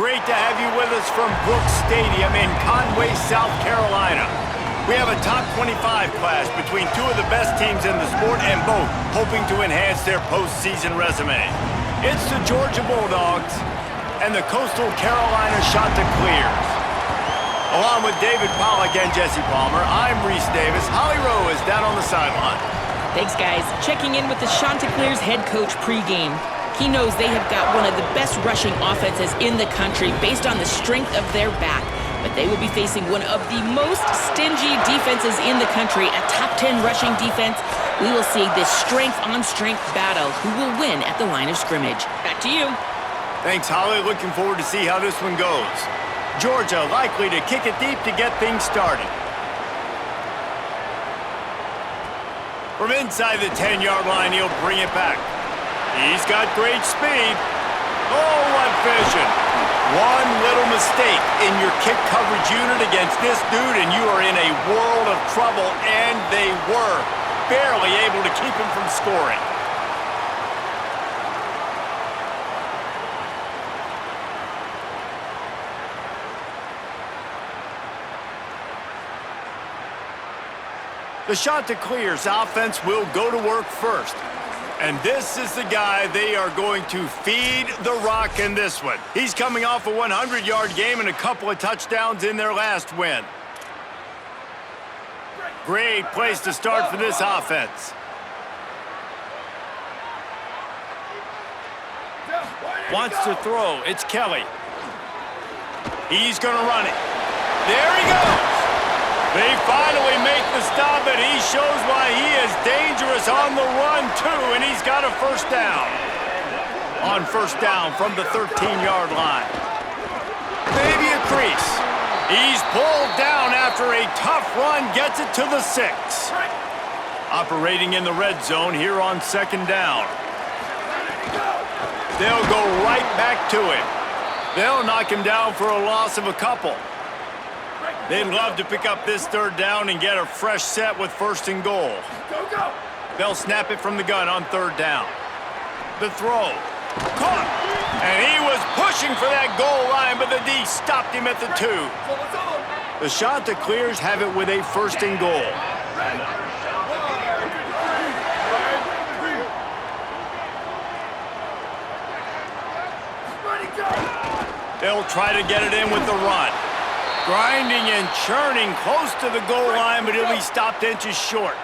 great to have you with us from Brooks Stadium in Conway, South Carolina. We have a top 25 class between two of the best teams in the sport and both hoping to enhance their postseason resume. It's the Georgia Bulldogs and the Coastal Carolina Chanticleers. Along with David Pollack and Jesse Palmer, I'm Reese Davis. Holly Rowe is down on the sideline. Thanks, guys. Checking in with the Chanticleers head coach pregame. He knows they have got one of the best rushing offenses in the country based on the strength of their back. But they will be facing one of the most stingy defenses in the country, a top 10 rushing defense. We will see this strength-on-strength battle. Who will win at the line of scrimmage? Back to you. Thanks, Holly. Looking forward to see how this one goes. Georgia likely to kick it deep to get things started. From inside the 10-yard line, he'll bring it back. He's got great speed. Oh, what vision. One little mistake in your kick coverage unit against this dude, and you are in a world of trouble, and they were barely able to keep him from scoring. The Chanticleers offense will go to work first. And this is the guy they are going to feed the rock in this one. He's coming off a 100-yard game and a couple of touchdowns in their last win. Great place to start for this offense. Wants to throw. It's Kelly. He's going to run it. There he goes. They finally make the stop, and he shows why he is dangerous on the run, too, and he's got a first down. On first down from the 13-yard line. Maybe a crease. He's pulled down after a tough run, gets it to the 6. Operating in the red zone here on second down. They'll go right back to him. They'll knock him down for a loss of a couple. They'd love to pick up this third down and get a fresh set with first and goal. Go. They'll snap it from the gun on third down. The throw. Caught. And he was pushing for that goal line, but the D stopped him at the 2. The Chanticleers have it with a first and goal. They'll try to get it in with the run. Grinding and churning close to the goal line, but he'll be stopped inches short.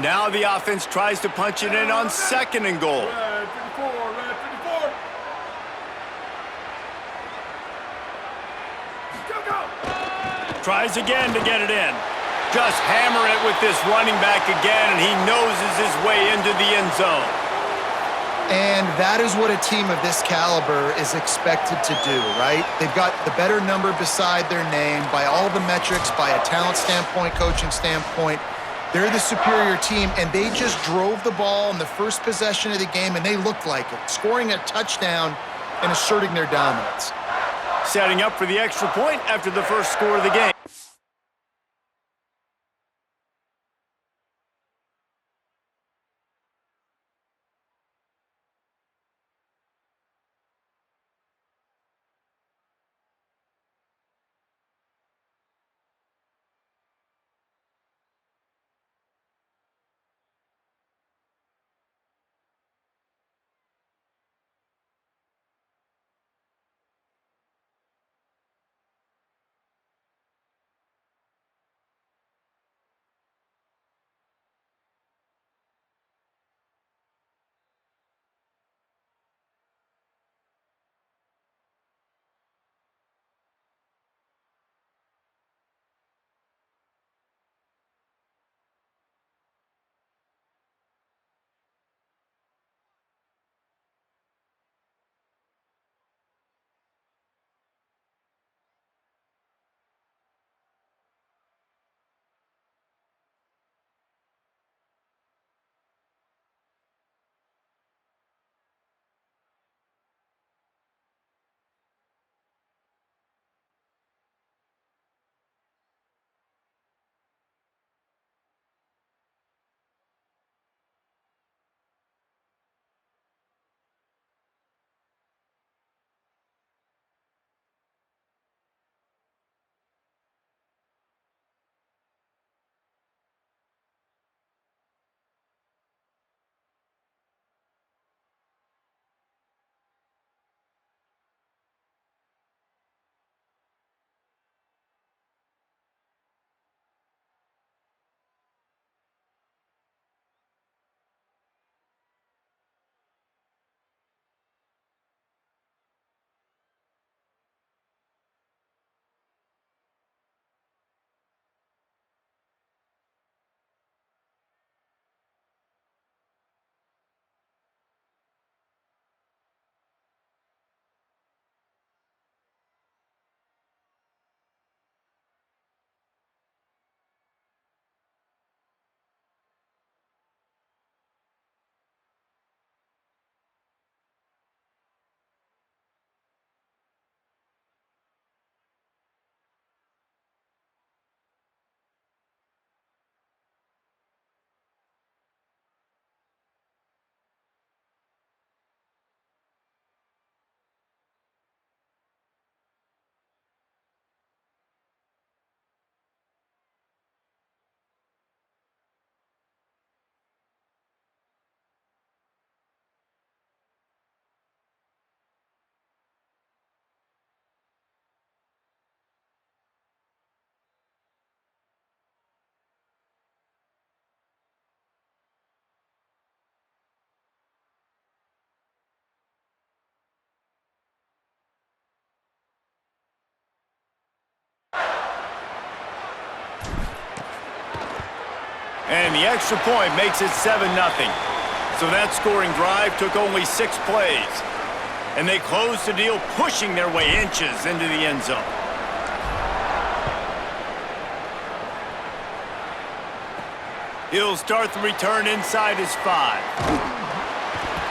Now the offense tries to punch it in on second and goal. Tries again to get it in. Just hammer it with this running back again, and he noses his way into the end zone. And that is what a team of this caliber is expected to do, right? They've got the better number beside their name by all the metrics, by a talent standpoint, coaching standpoint. They're the superior team, and they just drove the ball in the first possession of the game, and they looked like it, scoring a touchdown and asserting their dominance. Setting up for the extra point after the first score of the game. And the extra point makes it 7-0. So that scoring drive took only 6 plays. And they closed the deal, pushing their way inches into the end zone. He'll start the return inside his 5.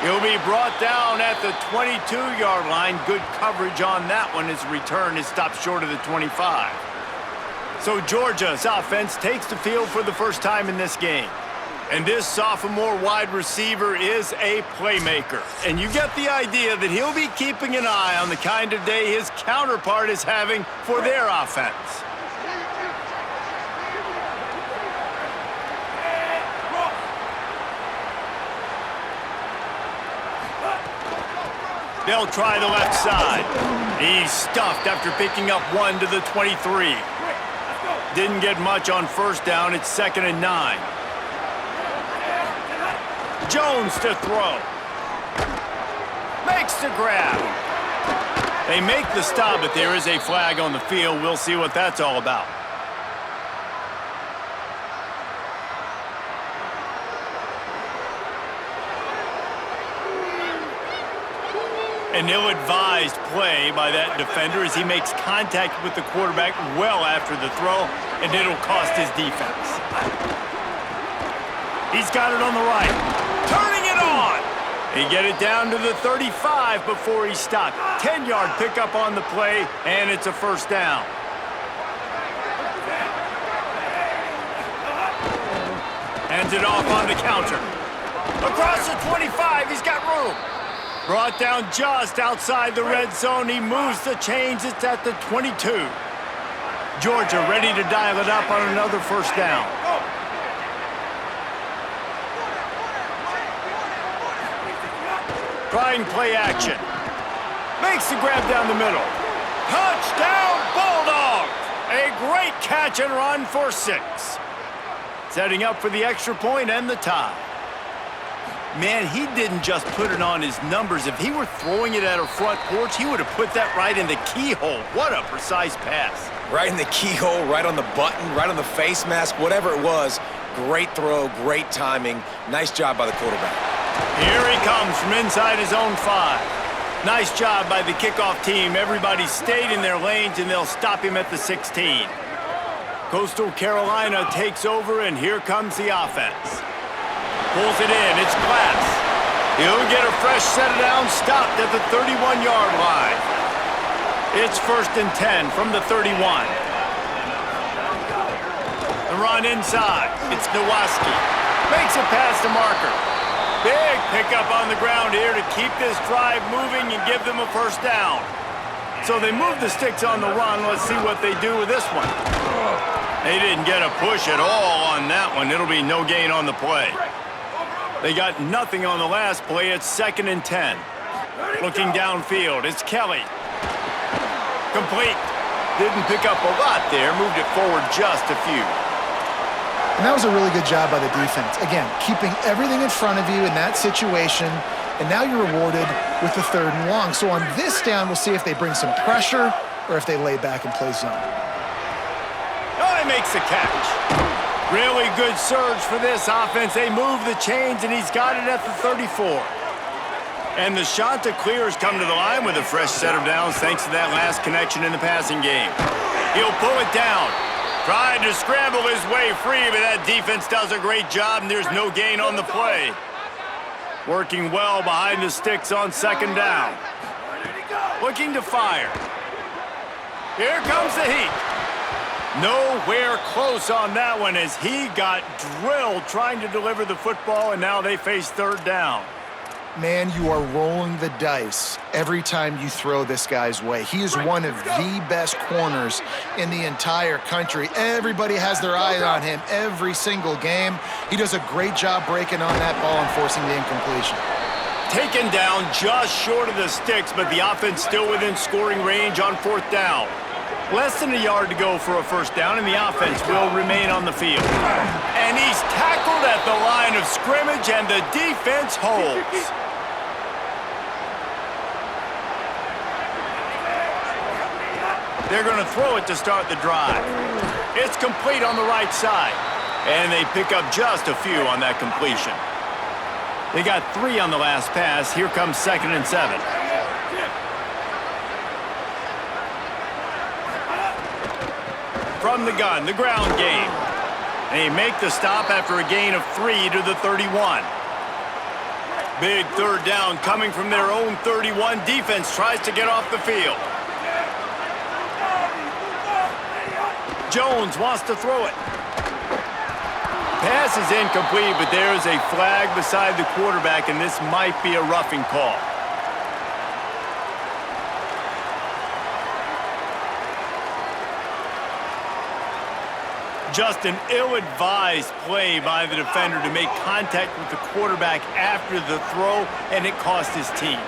He'll be brought down at the 22-yard line. Good coverage on that one. His return is stopped short of the 25. So Georgia's offense takes the field for the first time in this game. And this sophomore wide receiver is a playmaker. And you get the idea that he'll be keeping an eye on the kind of day his counterpart is having for their offense. They'll try the left side. He's stuffed after picking up 1 to the 23. Didn't get much on first down. It's 2nd and 9. Jones to throw. Makes the grab. They make the stop, but there is a flag on the field. We'll see what that's all about. An ill-advised play by that defender as he makes contact with the quarterback well after the throw, and it'll cost his defense. He's got it on the right. Turning it on! He get it down to the 35 before he stopped. 10-yard pickup on the play, and it's a first down. Hands it off on the counter. Across the 25, he's got room. Brought down just outside the red zone. He moves the chains. It's at the 22. Georgia ready to dial it up on another first down. Trying play action. Makes the grab down the middle. Touchdown, Bulldogs! A great catch and run for 6. Setting up for the extra point and the tie. Man, he didn't just put it on his numbers. If he were throwing it at a front porch, he would have put that right in the keyhole. What a precise pass. Right in the keyhole, right on the button, right on the face mask, whatever it was. Great throw, great timing. Nice job by the quarterback. Here he comes from inside his own 5. Nice job by the kickoff team. Everybody stayed in their lanes, and they'll stop him at the 16. Coastal Carolina takes over, and here comes the offense. Pulls it in. It's Glass. He'll get a fresh set down, stopped at the 31-yard line. It's 1st and 10 from the 31. The run inside. It's Nowaski. Makes it past the marker. Big pickup on the ground here to keep this drive moving and give them a first down. So they move the sticks on the run. Let's see what they do with this one. They didn't get a push at all on that one. It'll be no gain on the play. They got nothing on the last play. It's 2nd and 10. Looking downfield, it's Kelly. Complete. Didn't pick up a lot there. Moved it forward just a few. And that was a really good job by the defense. Again, keeping everything in front of you in that situation, and now you're rewarded with the 3rd and long. So on this down, we'll see if they bring some pressure or if they lay back and play zone. Oh, he makes the catch. Really good surge for this offense. They move the chains, and he's got it at the 34. And the Chanticleers come to the line with a fresh set of downs thanks to that last connection in the passing game. He'll pull it down. Tried to scramble his way free, but that defense does a great job, and there's no gain on the play. Working well behind the sticks on 2nd down. Looking to fire. Here comes the heat. Nowhere close on that one as he got drilled trying to deliver the football, and now they face 3rd down. Man, you are rolling the dice every time you throw this guy's way. He is one of the best corners in the entire country. Everybody has their eye on him every single game. He does a great job breaking on that ball and forcing the incompletion. Taken down just short of the sticks, but the offense still within scoring range on 4th down. Less than a yard to go for a first down, and the offense will remain on the field. And he's tackled at the line of scrimmage, and the defense holds. They're going to throw it to start the drive. It's complete on the right side. And they pick up just a few on that completion. They got 3 on the last pass. Here comes 2nd and 7. From the gun, the ground game. They make the stop after a gain of 3 to the 31. Big 3rd down coming from their own 31. Defense tries to get off the field. Jones wants to throw it. Pass is incomplete, but there is a flag beside the quarterback, and this might be a roughing call. Just an ill-advised play by the defender to make contact with the quarterback after the throw, and it cost his team.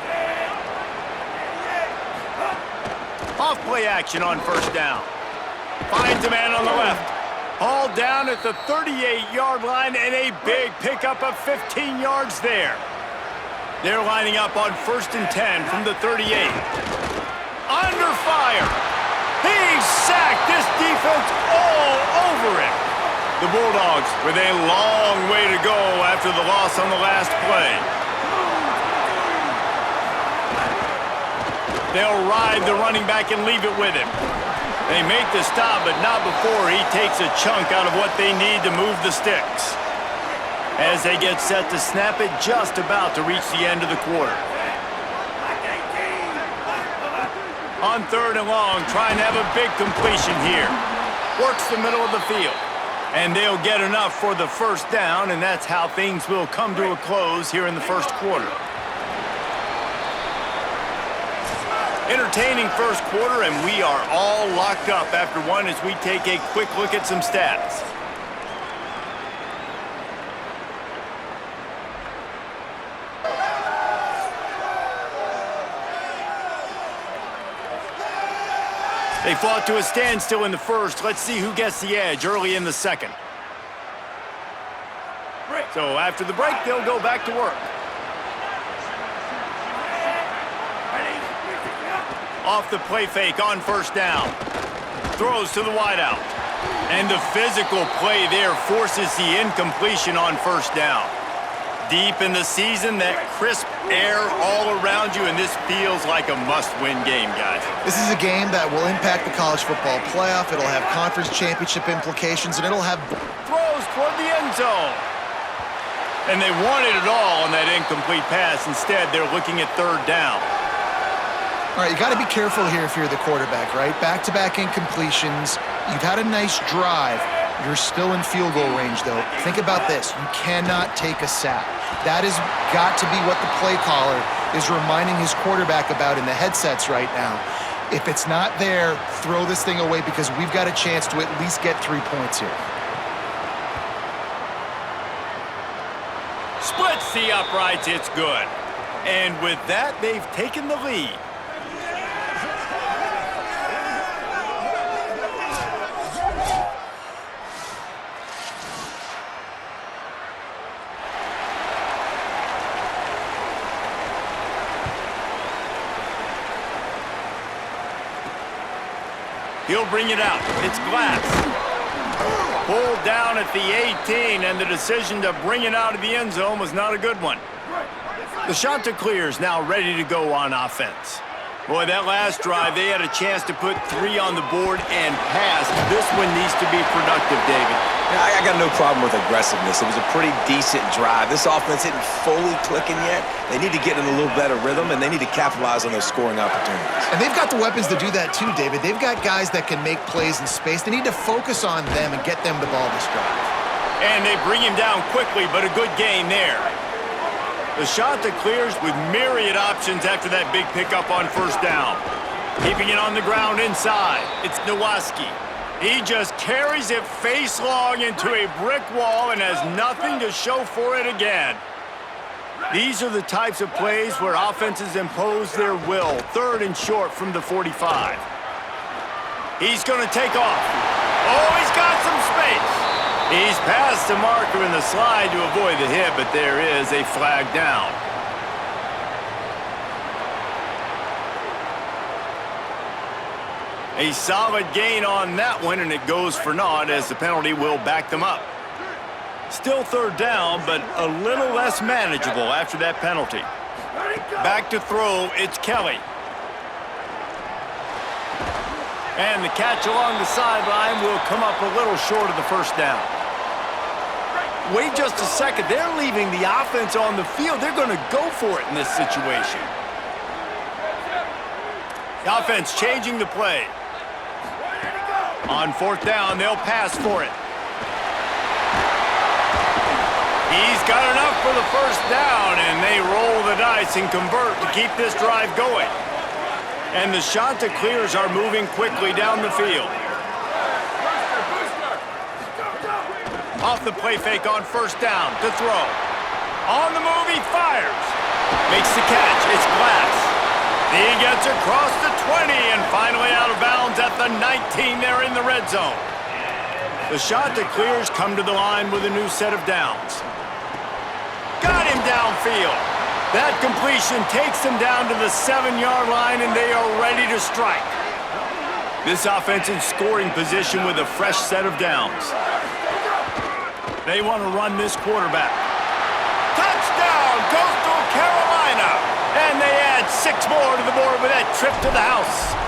Off play action on 1st down. Finds a man on the left. Hauled down at the 38-yard line, and a big pickup of 15 yards there. They're lining up on 1st and 10 from the 38. Under fire. He's sacked. This defense all over him. The Bulldogs with a long way to go after the loss on the last play. They'll ride the running back and leave it with him. They make the stop, but not before he takes a chunk out of what they need to move the sticks. As they get set to snap it, just about to reach the end of the quarter. On 3rd and long, trying to have a big completion here. Works the middle of the field. And they'll get enough for the 1st down, and that's how things will come to a close here in the 1st quarter. Entertaining 1st quarter, and we are all locked up after one as we take a quick look at some stats. They fought to a standstill in the 1st. Let's see who gets the edge early in the 2nd. So after the break, they'll go back to work. Off the play fake on 1st down. Throws to the wideout. And the physical play there forces the incompletion on 1st down. Deep in the season, that crisp air all around you, and this feels like a must-win game, guys. This is a game that will impact the college football playoff. It'll have conference championship implications, and it'll have... Throws toward the end zone. And they wanted it all on that incomplete pass. Instead, they're looking at 3rd down. All right, you got to be careful here if you're the quarterback, right? Back-to-back incompletions. You've had a nice drive. You're still in field goal range, though. Think about this. You cannot take a sack. That has got to be what the play caller is reminding his quarterback about in the headsets right now. If it's not there, throw this thing away because we've got a chance to at least get 3 points here. Splits the uprights. It's good. And with that, they've taken the lead. He'll bring it out. It's Glass. Pulled down at the 18, and the decision to bring it out of the end zone was not a good one. The Chanticleers now ready to go on offense. Boy, that last drive, they had a chance to put 3 on the board and pass. This one needs to be productive, David. Yeah, I got no problem with aggressiveness. It was a pretty decent drive. This offense isn't fully clicking yet. They need to get in a little better rhythm, and they need to capitalize on those scoring opportunities. And they've got the weapons to do that too, David. They've got guys that can make plays in space. They need to focus on them and get them the ball this drive. And they bring him down quickly, but a good gain there. The Chanticleers with myriad options after that big pickup on 1st down. Keeping it on the ground inside. It's Nowaski. He just carries it face long into a brick wall and has nothing to show for it again. These are the types of plays where offenses impose their will. 3rd and short from the 45. He's going to take off. Oh, he's got some space. He's past the marker in the slide to avoid the hit, but there is a flag down. A solid gain on that one, and it goes for naught as the penalty will back them up. Still third down, but a little less manageable after that penalty. Back to throw, it's Kelly. And the catch along the sideline will come up a little short of the first down. Wait just a second. They're leaving the offense on the field. They're going to go for it in this situation. The offense changing the play. On fourth down, they'll pass for it. He's got enough for the first down, and they roll the dice and convert to keep this drive going. And the Chanticleers are moving quickly down the field. Off the play fake on first down to throw. On the move, he fires. Makes the catch. It's Glass. He gets across the 20 and finally out of bounds at the 19 there in the red zone. The Chanticleers come to the line with a new set of downs. Got him downfield. That completion takes them down to the 7-yard line, and they are ready to strike. This offense in scoring position with a fresh set of downs. They want to run this quarterback. Touchdown, Coastal Carolina! And they add 6 more to the board with that trip to the house.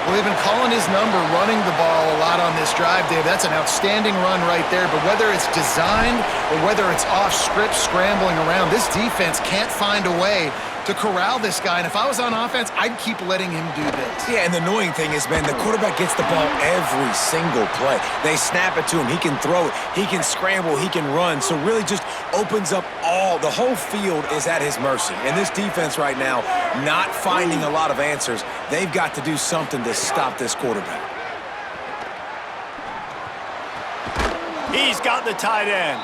Well, they've been calling his number, running the ball a lot on this drive, Dave. That's an outstanding run right there. But whether it's designed or whether it's off script, scrambling around, this defense can't find a way to corral this guy. And if I was on offense, I'd keep letting him do this. Yeah, and the annoying thing is, man, the quarterback gets the ball every single play. They snap it to him. He can throw it. He can scramble. He can run. So really just opens up the whole field is at his mercy. And this defense right now, not finding a lot of answers. They've got to do something to stop this quarterback. He's got the tight end.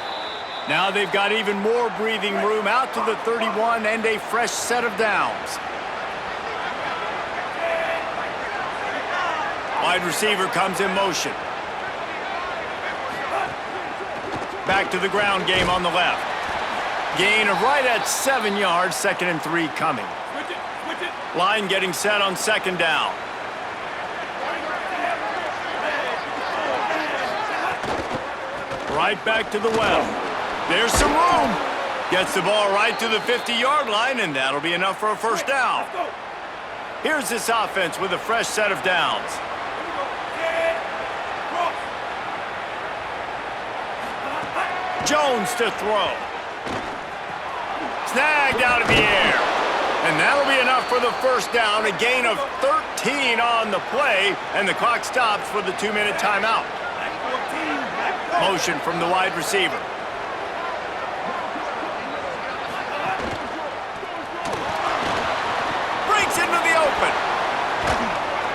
Now they've got even more breathing room out to the 31 and a fresh set of downs. Wide receiver comes in motion. Back to the ground game on the left. Gain of right at 7 yards, 2nd and 3 coming. Line getting set on 2nd down. Right back to the well. There's some room. Gets the ball right to the 50-yard line, and that'll be enough for a first down. Here's this offense with a fresh set of downs. Jones to throw. Snagged out of the air. And that'll be enough for the first down. A gain of 13 on the play, and the clock stops for the 2-minute timeout. Motion from the wide receiver. Into the open.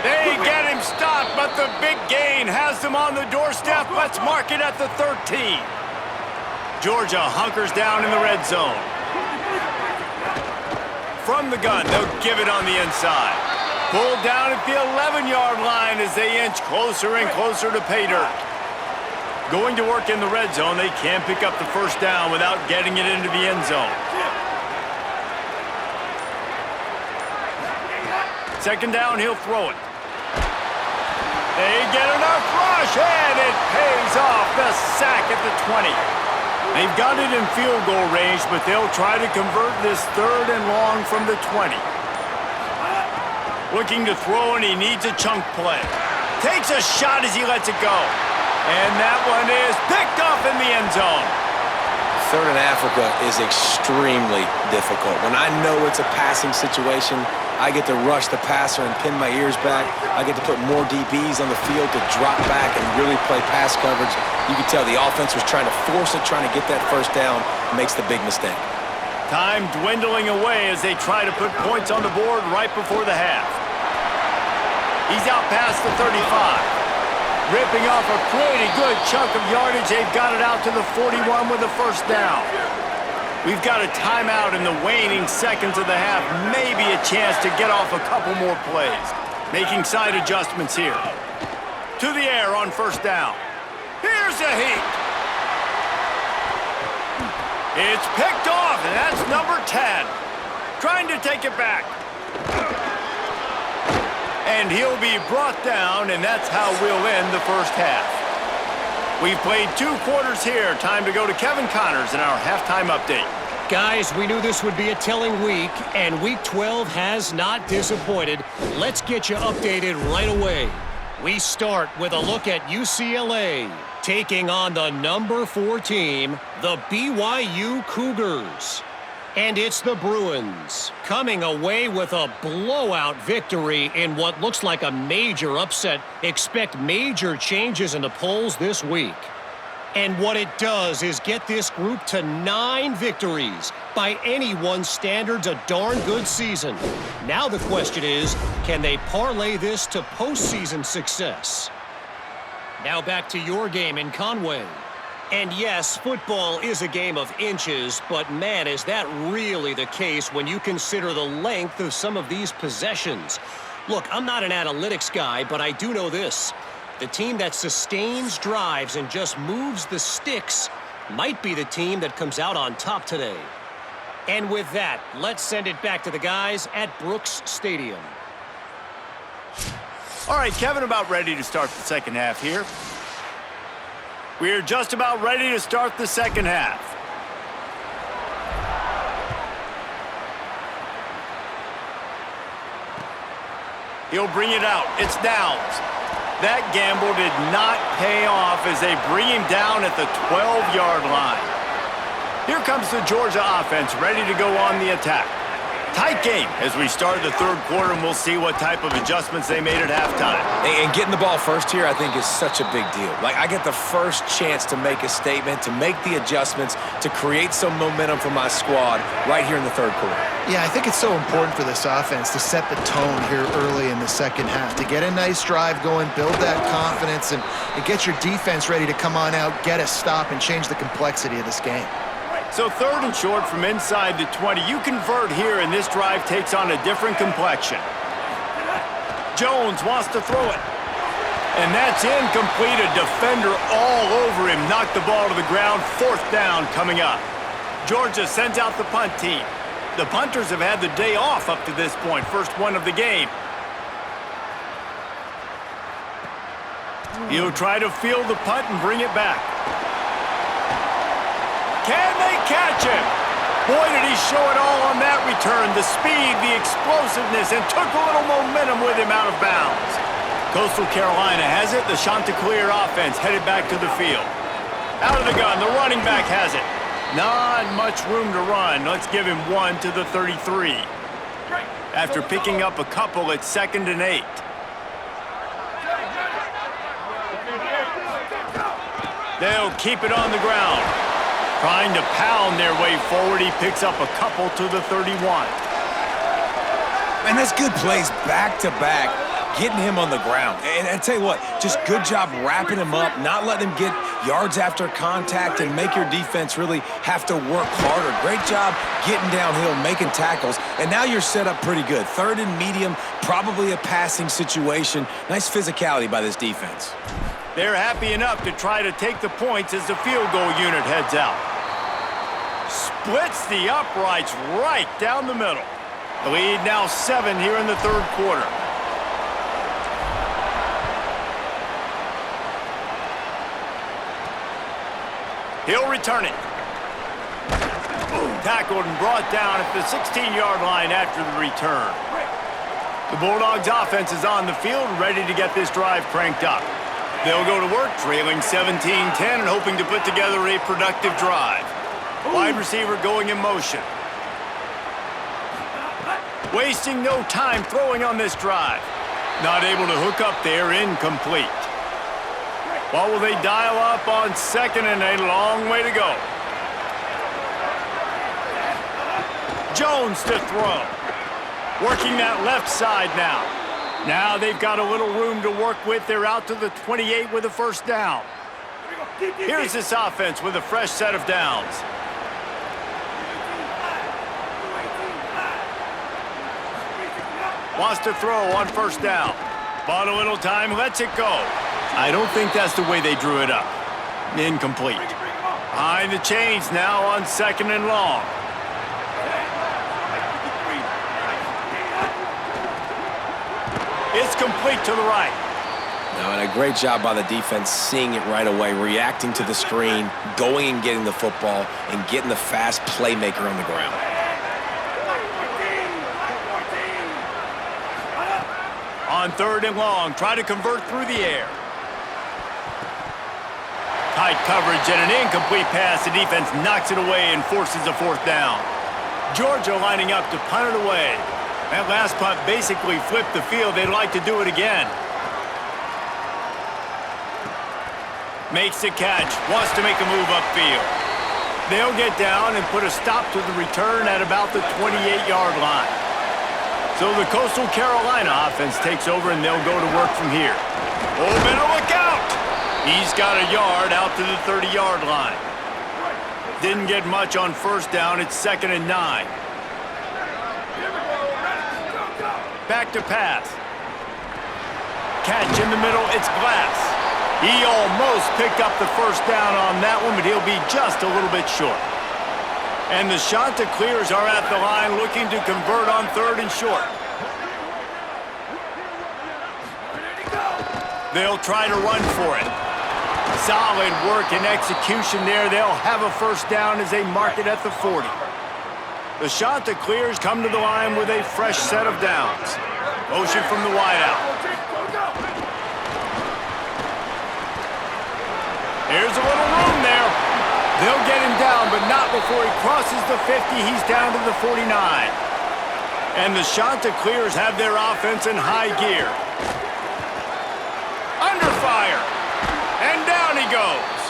They get him stopped, but the big gain has them on the doorstep. Let's mark it at the 13. Georgia hunkers down in the red zone. From the gun, they'll give it on the inside. Pulled down at the 11-yard line as they inch closer and closer to pay dirt. Going to work in the red zone, they can't pick up the first down without getting it into the end zone. 2nd down, he'll throw it. They get enough rush, and it pays off. The sack at the 20. They've got it in field goal range, but they'll try to convert this 3rd and long from the 20. Looking to throw, and he needs a chunk play. Takes a shot as he lets it go. And that one is picked off in the end zone. 3rd and Africa is extremely difficult. When I know it's a passing situation, I get to rush the passer and pin my ears back. I get to put more DBs on the field to drop back and really play pass coverage. You can tell the offense was trying to force it, trying to get that first down, makes the big mistake. Time dwindling away as they try to put points on the board right before the half. He's out past the 35. Ripping off a pretty good chunk of yardage. They've got it out to the 41 with the first down. We've got a timeout in the waning seconds of the half. Maybe a chance to get off a couple more plays. Making side adjustments here. To the air on first down. Here's a heat. It's picked off, and that's number 10. Trying to take it back. And he'll be brought down, and that's how we'll end the first half. We've played 2 quarters here. Time to go to Kevin Connors in our halftime update. Guys, we knew this would be a telling week, and Week 12 has not disappointed. Let's get you updated right away. We start with a look at UCLA, taking on the number 4 team, the BYU Cougars. And it's the Bruins, coming away with a blowout victory in what looks like a major upset. Expect major changes in the polls this week. And what it does is get this group to 9 victories. By anyone's standards, a darn good season. Now the question is, can they parlay this to postseason success? Now back to your game in Conway. And yes, football is a game of inches, but man, is that really the case when you consider the length of some of these possessions. Look, I'm not an analytics guy, but I do know this. The team that sustains drives and just moves the sticks might be the team that comes out on top today. And with that, let's send it back to the guys at Brooks Stadium. All right, Kevin, about ready to start the second half here. We're just about ready to start the second half. He'll bring it out. It's Downs. That gamble did not pay off as they bring him down at the 12-yard line. Here comes the Georgia offense, ready to go on the attack. Tight game as we start the third quarter, and we'll see what type of adjustments they made at halftime. And getting the ball first here, I think, is such a big deal. Like, I get the first chance to make a statement, to make the adjustments, to create some momentum for my squad right here in the third quarter. Yeah, I think it's so important for this offense to set the tone here early in the second half, to get a nice drive going, build that confidence, and get your defense ready to come on out, get a stop, and change the complexity of this game. So third and short from inside the 20. You convert here, and this drive takes on a different complexion. Jones wants to throw it. And that's incomplete. A defender all over him. Knocked the ball to the ground. Fourth down coming up. Georgia sends out the punt team. The punters have had the day off up to this point. First one of the game. He'll try to field the punt and bring it back. Can they catch him? Boy, did he show it all on that return. The speed, the explosiveness, and took a little momentum with him out of bounds. Coastal Carolina has it. The Chanticleer offense headed back to the field. Out of the gun, the running back has it. Not much room to run. Let's give him 1 to the 33. After picking up a couple, it's 2nd and 8. They'll keep it on the ground. Trying to pound their way forward. He picks up a couple to the 31. Man, that's good plays back-to-back, getting him on the ground. And I tell you what, just good job wrapping him up, not letting him get yards after contact and make your defense really have to work harder. Great job getting downhill, making tackles, and now you're set up pretty good. Third and medium, probably a passing situation. Nice physicality by this defense. They're happy enough to try to take the points as the field goal unit heads out. Splits the uprights right down the middle. The lead now 7 here in the third quarter. He'll return it. Tackled and brought down at the 16-yard line after the return. The Bulldogs offense is on the field, ready to get this drive cranked up. They'll go to work, trailing 17-10 and hoping to put together a productive drive. Wide receiver going in motion. Wasting no time throwing on this drive. Not able to hook up there, incomplete. What will they dial up on 2nd and a long way to go? Jones to throw. Working that left side now. Now they've got a little room to work with. They're out to the 28 with a first down. Here's this offense with a fresh set of downs. Wants to throw on first down. Bought a little time, lets it go. I don't think that's the way they drew it up. Incomplete. Behind the chains now on 2nd and long. It's complete to the right. No, and a great job by the defense seeing it right away, reacting to the screen, going and getting the football, and getting the fast playmaker on the ground. On 3rd and long, try to convert through the air. Tight coverage and an incomplete pass. The defense knocks it away and forces a 4th down. Georgia lining up to punt it away. That last punt basically flipped the field. They'd like to do it again. Makes the catch. Wants to make a move upfield. They'll get down and put a stop to the return at about the 28-yard line. So the Coastal Carolina offense takes over, and they'll go to work from here. Oh, better look out! He's got a yard out to the 30-yard line. Didn't get much on 1st down. It's 2nd and 9. Back to pass. Catch in the middle. It's Glass. He almost picked up the 1st down on that one, but he'll be just a little bit short. And the Chanticleers are at the line looking to convert on 3rd and short. They'll try to run for it. Solid work and execution there. They'll have a 1st down as they mark it at the 40. The Chanticleers come to the line with a fresh set of downs. Motion from the wideout. Here's a little room there. They'll get him down, but not before he crosses the 50. He's down to the 49. And the Chanticleers have their offense in high gear. Under fire. And down he goes.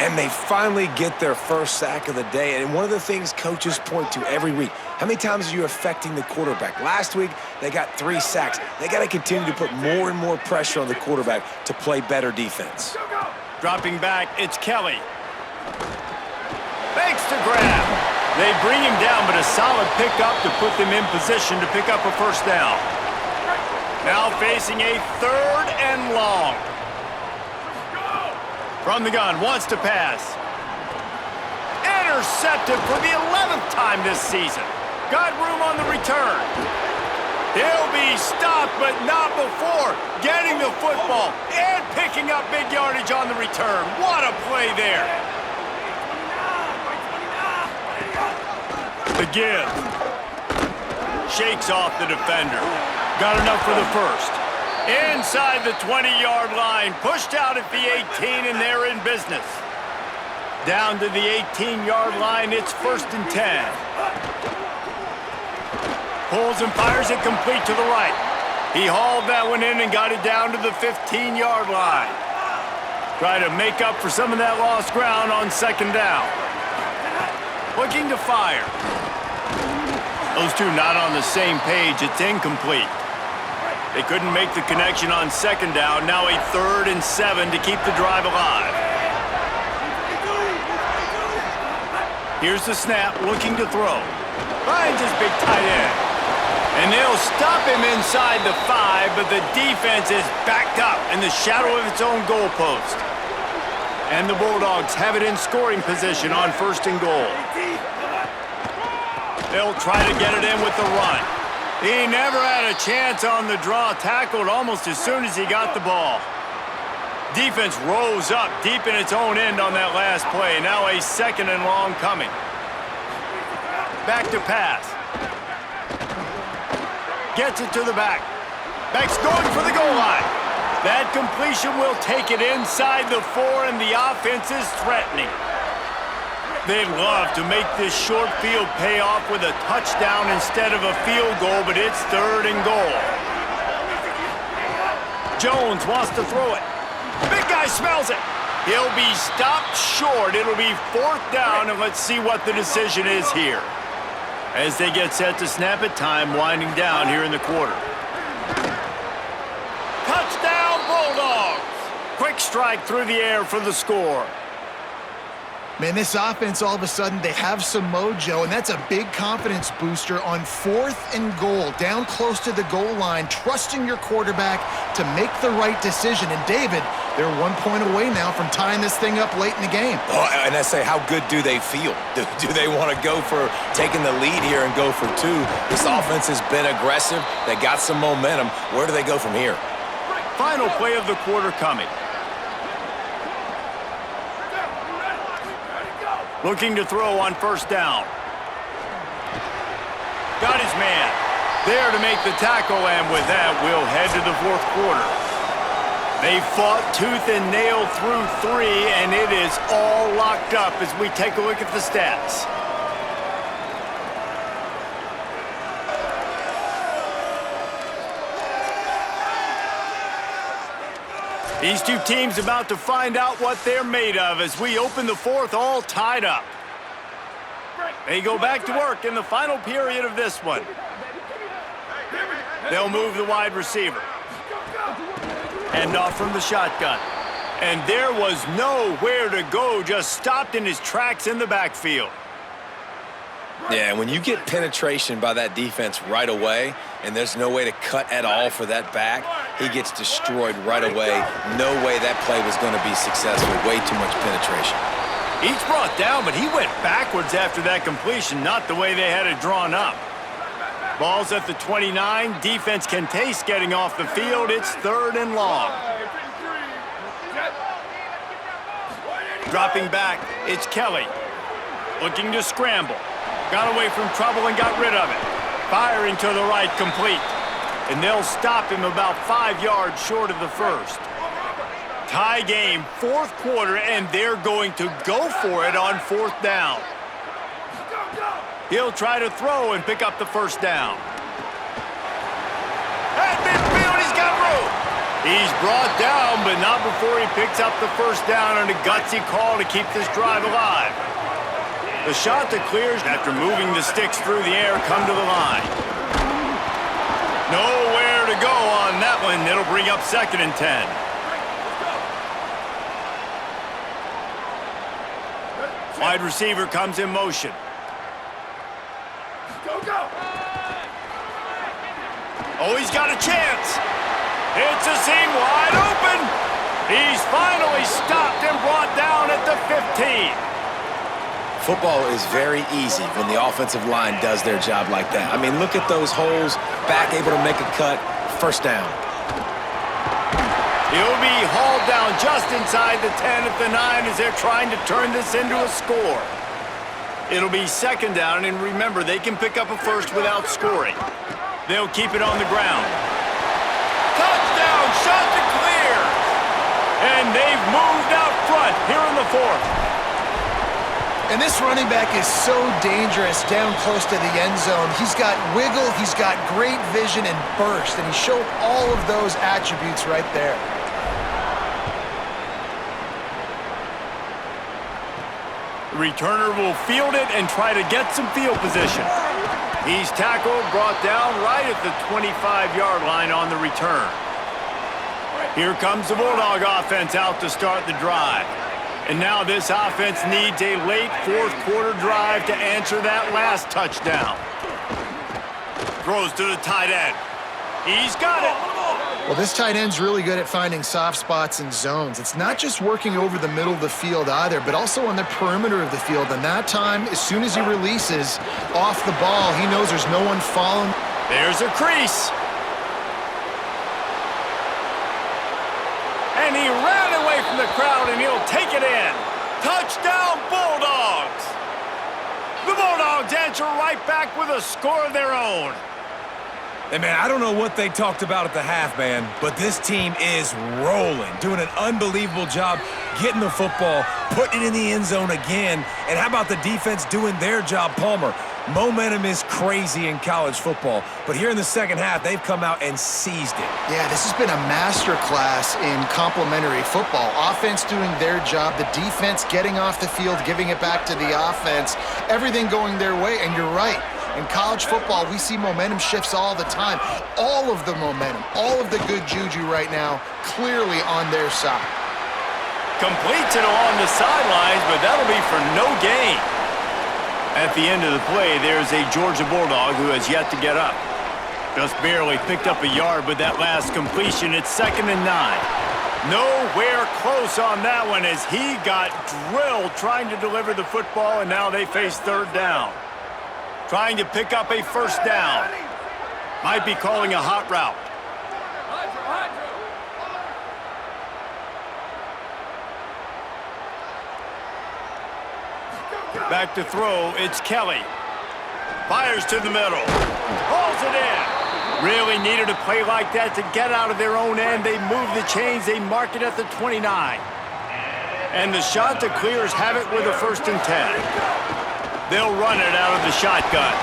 And they finally get their 1st sack of the day. And one of the things coaches point to every week, how many times are you affecting the quarterback? Last week, they got 3 sacks. They got to continue to put more and more pressure on the quarterback to play better defense. Dropping back, it's Kelly. Makes the grab. They bring him down, but a solid pickup to put them in position to pick up a 1st down. Now facing a 3rd and long. From the gun, wants to pass. Intercepted for the 11th time this season. Got room on the return. He'll be stopped, but not before getting the football and picking up big yardage on the return. What a play there. The give. Shakes off the defender. Got enough for the 1st. Inside the 20-yard line, pushed out at the 18, and they're in business. Down to the 18-yard line, it's 1st and 10. Pulls and fires it complete to the right. He hauled that one in and got it down to the 15-yard line. Try to make up for some of that lost ground on 2nd down. Looking to fire. Those two not on the same page. It's incomplete. They couldn't make the connection on 2nd down. Now a 3rd and 7 to keep the drive alive. Here's the snap, looking to throw. Finds his big tight end. And they'll stop him inside the 5, but the defense is backed up in the shadow of its own goalpost. And the Bulldogs have it in scoring position on 1st and goal. They'll try to get it in with the run. He never had a chance on the draw, tackled almost as soon as he got the ball. Defense rose up deep in its own end on that last play. Now a 2nd and long coming. Back to pass. Gets it to the back. Back's going for the goal line. That completion will take it inside the 4, and the offense is threatening. They'd love to make this short field pay off with a touchdown instead of a field goal, but it's 3rd and goal. Jones wants to throw it. Big guy smells it. He'll be stopped short. It'll be 4th down, and let's see what the decision is here. As they get set to snap it, time winding down here in the quarter. Touchdown, Bulldogs! Quick strike through the air for the score. Man, this offense, all of a sudden, they have some mojo, and that's a big confidence booster on 4th and goal, down close to the goal line, trusting your quarterback to make the right decision. And David, they're 1 point away now from tying this thing up late in the game. Oh, and I say, how good do they feel? Do they want to go for taking the lead here and go for 2? This offense has been aggressive. They got some momentum. Where do they go from here? Final play of the quarter coming. Looking to throw on first down. Got his man. There to make the tackle, and with that, we'll head to the fourth quarter. They fought tooth and nail through 3, and it is all locked up as we take a look at the stats. These two teams about to find out what they're made of as we open the fourth all tied up. They go back to work in the final period of this one. They'll move the wide receiver. Hand off from the shotgun. And there was nowhere to go, just stopped in his tracks in the backfield. Yeah, when you get penetration by that defense right away, and there's no way to cut at all for that back, he gets destroyed right away. No way that play was going to be successful. Way too much penetration. Each brought down, but he went backwards after that completion, not the way they had it drawn up. Ball's at the 29. Defense can taste getting off the field. It's 3rd and long. Dropping back, it's Kelly. Looking to scramble. Got away from trouble and got rid of it. Firing to the right, complete. And they'll stop him about 5 yards short of the first. Tie game, fourth quarter, and they're going to go for it on 4th down. He'll try to throw and pick up the first down. At midfield, he's got room. He's brought down, but not before he picks up the first down on a gutsy call to keep this drive alive. The shot that clears after moving the sticks through the air come to the line. Nowhere to go on that one. It'll bring up 2nd and 10. Wide receiver comes in motion. Oh, he's got a chance. It's a seam wide open. He's finally stopped and brought down at the 15. Football is very easy when the offensive line does their job like that. I mean, look at those holes. Back able to make a cut. First down. He'll be hauled down just inside the 10 at the 9 as they're trying to turn this into a score. It'll be 2nd down, and remember, they can pick up a first without scoring. They'll keep it on the ground. Touchdown, shot to clear. And they've moved out front here in the 4th. And this running back is so dangerous down close to the end zone. He's got wiggle, he's got great vision and burst, and he showed all of those attributes right there. The returner will field it and try to get some field position. He's tackled, brought down right at the 25-yard line on the return. Here comes the Bulldog offense out to start the drive. And now this offense needs a late fourth quarter drive to answer that last touchdown. Throws to the tight end. He's got it. Well, this tight end's really good at finding soft spots and zones. It's not just working over the middle of the field either, but also on the perimeter of the field. And that time, as soon as he releases off the ball, he knows there's no one following. There's a crease. And he ran away from the crowd, and he'll take it in. Touchdown, Bulldogs! The Bulldogs answer right back with a score of their own. Hey, man, I don't know what they talked about at the half, man, but this team is rolling, doing an unbelievable job getting the football, putting it in the end zone again. And how about the defense doing their job, Palmer? Momentum is crazy in college football, but here in the second half, they've come out and seized it. Yeah, this has been a masterclass in complementary football. Offense doing their job, the defense getting off the field, giving it back to the offense, everything going their way, and you're right. In college football, we see momentum shifts all the time. All of the momentum, all of the good juju right now, clearly on their side. Completes it along the sidelines, but that'll be for no gain. At the end of the play, there's a Georgia Bulldog who has yet to get up. Just barely picked up a yard with that last completion. It's 2nd and 9. Nowhere close on that one as he got drilled trying to deliver the football, and now they face 3rd down. Trying to pick up a first down. Might be calling a hot route. Back to throw, it's Kelly. Fires to the middle. Pulls it in. Really needed a play like that to get out of their own end. They move the chains. They mark it at the 29. And the Chanticleers have it with a 1st and 10. They'll run it out of the shotgun.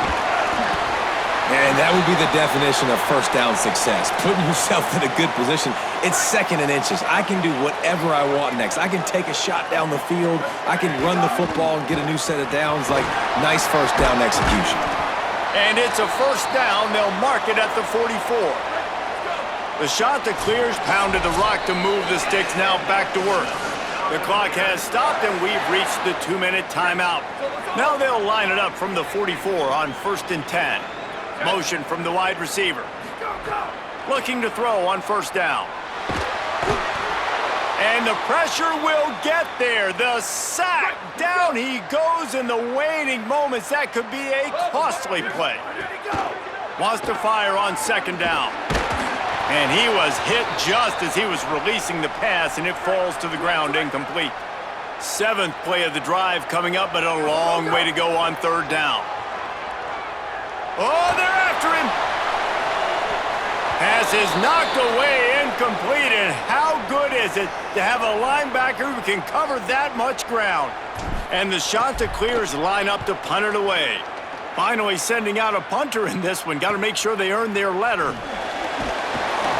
And that would be the definition of first down success, putting yourself in a good position. It's 2nd and inches. I can do whatever I want next. I can take a shot down the field. I can run the football and get a new set of downs. Like, nice first down execution. And it's a 1st down. They'll mark it at the 44. The Chanticleers pounded the rock to move the sticks. Now back to work. The clock has stopped, and we've reached the 2-minute timeout. Now they'll line it up from the 44 on 1st and 10. Motion from the wide receiver. Looking to throw on 1st down. And the pressure will get there. The sack. Down he goes in the waning moments. That could be a costly play. Wants to fire on 2nd down. And he was hit just as he was releasing the pass, and it falls to the ground incomplete. 7th play of the drive coming up, but a long way to go on 3rd down. Oh, they're after him. Pass is knocked away, incomplete, and how good is it to have a linebacker who can cover that much ground? And the Chanticleers line up to punt it away. Finally sending out a punter in this one. Got to make sure they earn their letter.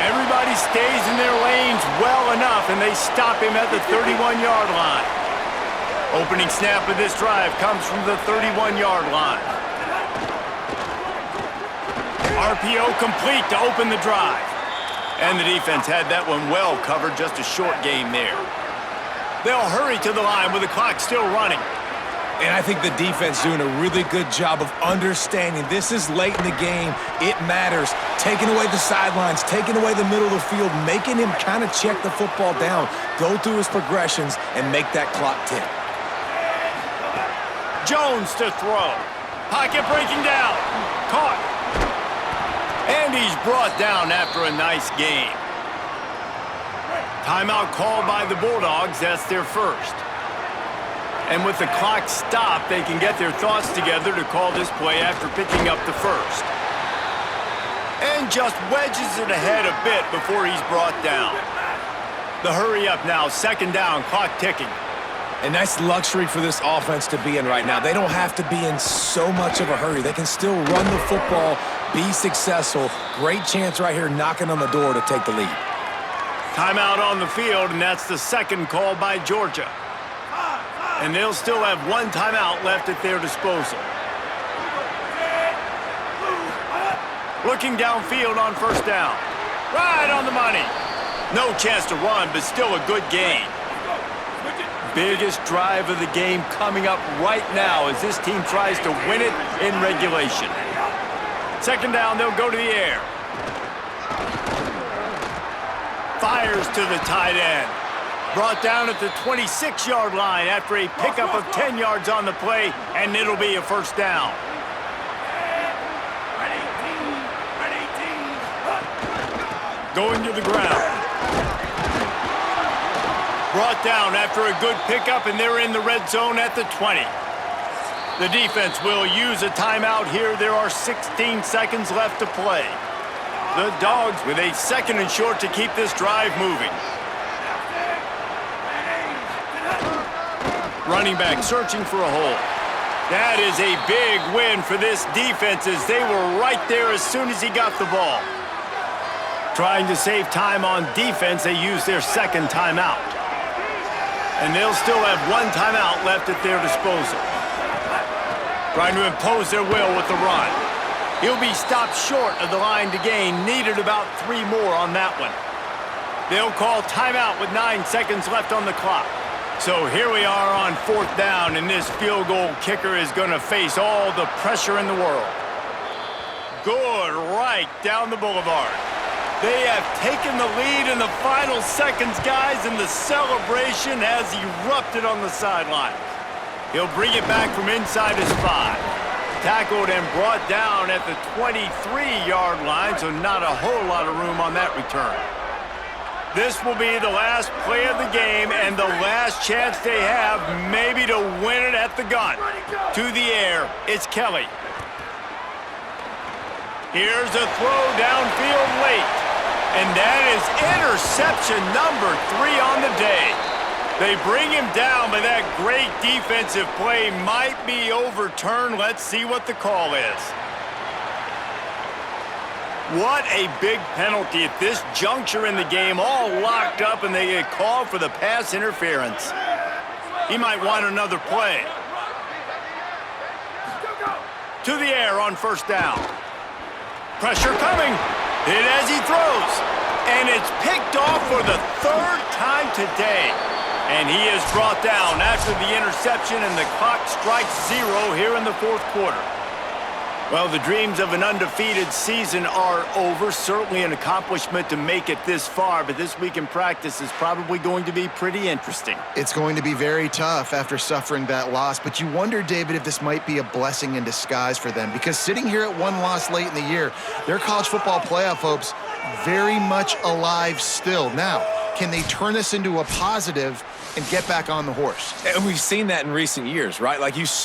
Everybody stays in their lanes well enough, and they stop him at the 31-yard line. Opening snap of this drive comes from the 31-yard line. RPO complete to open the drive. And the defense had that one well covered, just a short game there. They'll hurry to the line with the clock still running. And I think the defense doing a really good job of understanding this is late in the game. It matters. Taking away the sidelines, taking away the middle of the field, making him kind of check the football down, go through his progressions, and make that clock tick. Jones to throw. Pocket breaking down. Caught. And he's brought down after a nice game. Timeout called by the Bulldogs. That's their 1st. And with the clock stopped, they can get their thoughts together to call this play after picking up the 1st. And just wedges it ahead a bit before he's brought down. The hurry up now, 2nd down, clock ticking. A nice luxury for this offense to be in right now. They don't have to be in so much of a hurry. They can still run the football, be successful. Great chance right here knocking on the door to take the lead. Timeout on the field, and that's the 2nd call by Georgia. And they'll still have 1 timeout left at their disposal. Looking downfield on 1st down. Right on the money. No chance to run, but still a good gain. Biggest drive of the game coming up right now as this team tries to win it in regulation. 2nd down, they'll go to the air. Fires to the tight end. Brought down at the 26-yard line after a pickup of 10 yards on the play, and it'll be a 1st down. Going to the ground. Brought down after a good pickup, and they're in the red zone at the 20. The defense will use a timeout here. There are 16 seconds left to play. The Dogs with a 2nd and short to keep this drive moving. Running back searching for a hole. That is a big win for this defense as they were right there as soon as he got the ball. Trying to save time on defense, they use their 2nd timeout. And they'll still have 1 timeout left at their disposal. Trying to impose their will with the run. He'll be stopped short of the line to gain. Needed about 3 more on that one. They'll call timeout with 9 seconds left on the clock. So here we are on 4th down, and this field goal kicker is going to face all the pressure in the world. Good right down the boulevard. They have taken the lead in the final seconds, guys, and the celebration has erupted on the sideline. He'll bring it back from inside his 5. Tackled and brought down at the 23-yard line, so not a whole lot of room on that return. This will be the last play of the game and the last chance they have maybe to win it at the the gun. To the air, it's Kelly. Here's a throw downfield late. And that is interception number 3 on the day. They bring him down, but that great defensive play might be overturned. Let's see what the call is. What a big penalty at this juncture in the game, all locked up, and they get called for the pass interference. He might want another play. To the air on first down. Pressure coming. Hit as he throws. And it's picked off for the 3rd time today. And he is brought down after the interception, and the clock strikes 0 here in the 4th quarter. Well, the dreams of an undefeated season are over. Certainly an accomplishment to make it this far, but this week in practice is probably going to be pretty interesting. It's going to be very tough after suffering that loss, but you wonder, David, if this might be a blessing in disguise for them, because sitting here at 1 loss late in the year, their college football playoff hopes very much alive still. Now, can they turn this into a positive and get back on the horse? And we've seen that in recent years, right? Like you